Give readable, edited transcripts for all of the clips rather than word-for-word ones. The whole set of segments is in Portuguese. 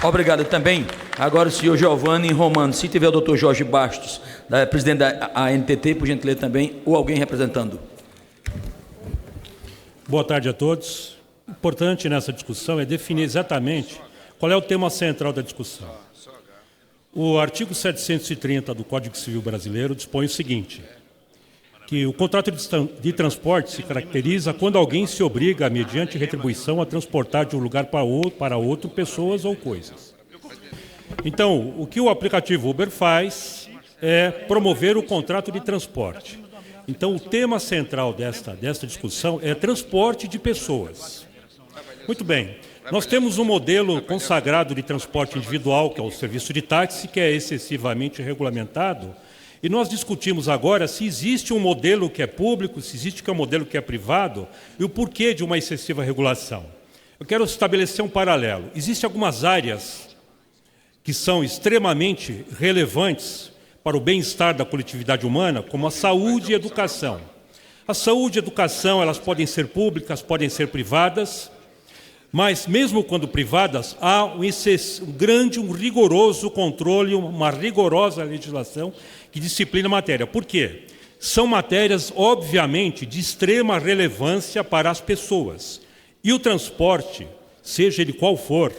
Obrigado também. Agora o senhor Giovanni Romano. Se tiver o doutor Jorge Bastos, presidente da ANTT, por gentileza também, ou alguém representando. Boa tarde a todos. O importante nessa discussão é definir exatamente qual é o tema central da discussão. O artigo 730 do Código Civil Brasileiro dispõe o seguinte, que o contrato de transporte se caracteriza quando alguém se obriga, mediante retribuição, a transportar de um lugar para outro pessoas ou coisas. Então, o que o aplicativo Uber faz é promover o contrato de transporte. Então, o tema central desta discussão é transporte de pessoas. Muito bem. Nós temos um modelo consagrado de transporte individual, que é o serviço de táxi, que é excessivamente regulamentado. E nós discutimos agora se existe um modelo que é público, se existe um modelo que é privado, e o porquê de uma excessiva regulação. Eu quero estabelecer um paralelo. Existem algumas áreas que são extremamente relevantes para o bem-estar da coletividade humana, como a saúde e a educação. A saúde e a educação, elas podem ser públicas, podem ser privadas, mas mesmo quando privadas, há um rigoroso controle, uma rigorosa legislação que disciplina a matéria. Por quê? São matérias, obviamente, de extrema relevância para as pessoas. E o transporte, seja ele qual for,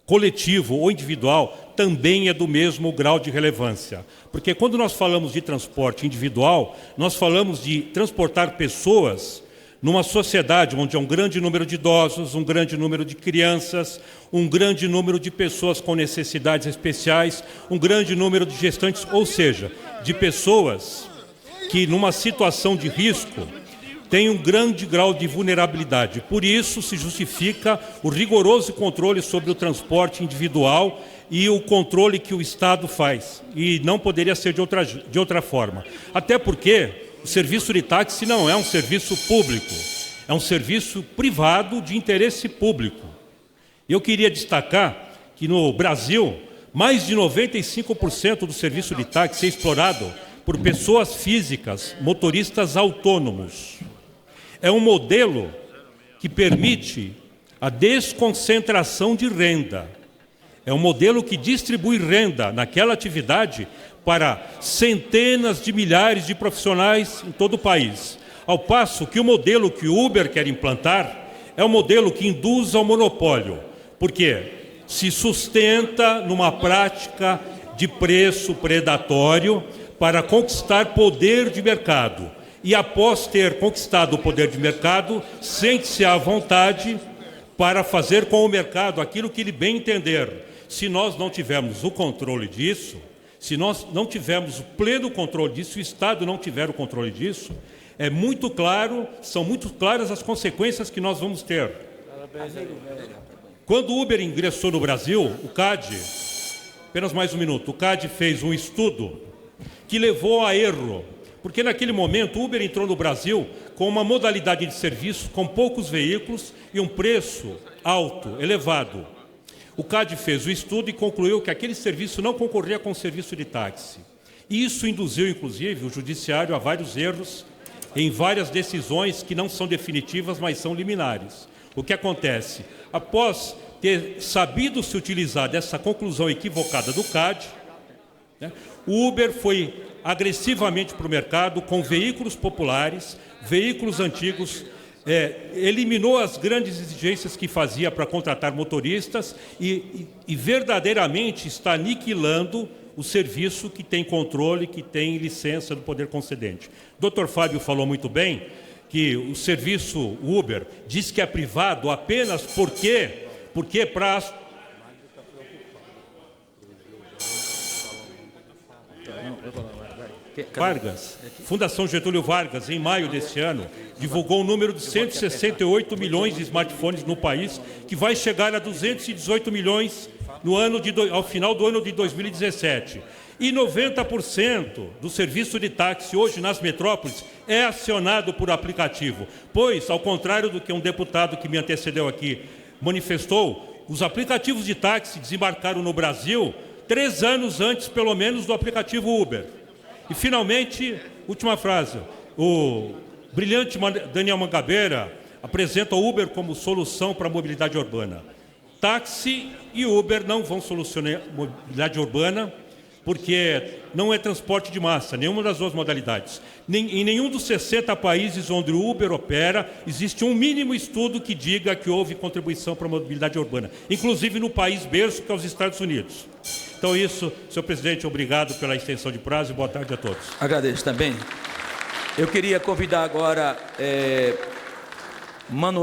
coletivo ou individual, também é do mesmo grau de relevância. Porque quando nós falamos de transporte individual, nós falamos de transportar pessoas numa sociedade onde há um grande número de idosos, um grande número de crianças, um grande número de pessoas com necessidades especiais, um grande número de gestantes, ou seja, de pessoas que numa situação de risco têm um grande grau de vulnerabilidade. Por isso se justifica o rigoroso controle sobre o transporte individual e o controle que o Estado faz. E não poderia ser de outra forma. Até porque o serviço de táxi não é um serviço público, é um serviço privado de interesse público. Eu queria destacar que no Brasil, mais de 95% do serviço de táxi é explorado por pessoas físicas, motoristas autônomos. É um modelo que permite a desconcentração de renda. É um modelo que distribui renda naquela atividade para centenas de milhares de profissionais em todo o país. Ao passo que o modelo que o Uber quer implantar é um modelo que induz ao monopólio, porque se sustenta numa prática de preço predatório para conquistar poder de mercado. E após ter conquistado o poder de mercado, sente-se à vontade para fazer com o mercado aquilo que ele bem entender. Se nós não tivermos o controle disso, se nós não tivermos o pleno controle disso, o Estado não tiver o controle disso, é muito claro, são muito claras as consequências que nós vamos ter. Quando o Uber ingressou no Brasil, o CADE, apenas mais um minuto, o CADE fez um estudo que levou a erro, porque naquele momento o Uber entrou no Brasil com uma modalidade de serviço, com poucos veículos e um preço alto, elevado. O CADE fez o estudo e concluiu que aquele serviço não concorria com o serviço de táxi. Isso induziu, inclusive, o judiciário a vários erros em várias decisões que não são definitivas, mas são liminares. O que acontece? Após ter sabido se utilizar dessa conclusão equivocada do CADE, o Uber foi agressivamente para o mercado com veículos populares, veículos antigos, eliminou as grandes exigências que fazia para contratar motoristas e verdadeiramente está aniquilando o serviço que tem controle, que tem licença do poder concedente. O Dr. Fábio falou muito bem que o serviço Uber diz que é privado apenas porque para... Vargas, Fundação Getúlio Vargas, em maio deste ano, divulgou um número de 168 milhões de smartphones no país, que vai chegar a 218 milhões ao final do ano de 2017. E 90% do serviço de táxi hoje nas metrópoles é acionado por aplicativo, pois, ao contrário do que um deputado que me antecedeu aqui manifestou, os aplicativos de táxi desembarcaram no Brasil 3 anos antes, pelo menos, do aplicativo Uber. E, finalmente, última frase, o brilhante Daniel Mangabeira apresenta o Uber como solução para a mobilidade urbana. Táxi e Uber não vão solucionar a mobilidade urbana, porque não é transporte de massa, nenhuma das duas modalidades. Em nenhum dos 60 países onde o Uber opera, existe um mínimo estudo que diga que houve contribuição para a mobilidade urbana, inclusive no país berço, que é os Estados Unidos. Então isso, senhor presidente, obrigado pela extensão de prazo e boa tarde a todos. Agradeço também. Eu queria convidar agora Manuel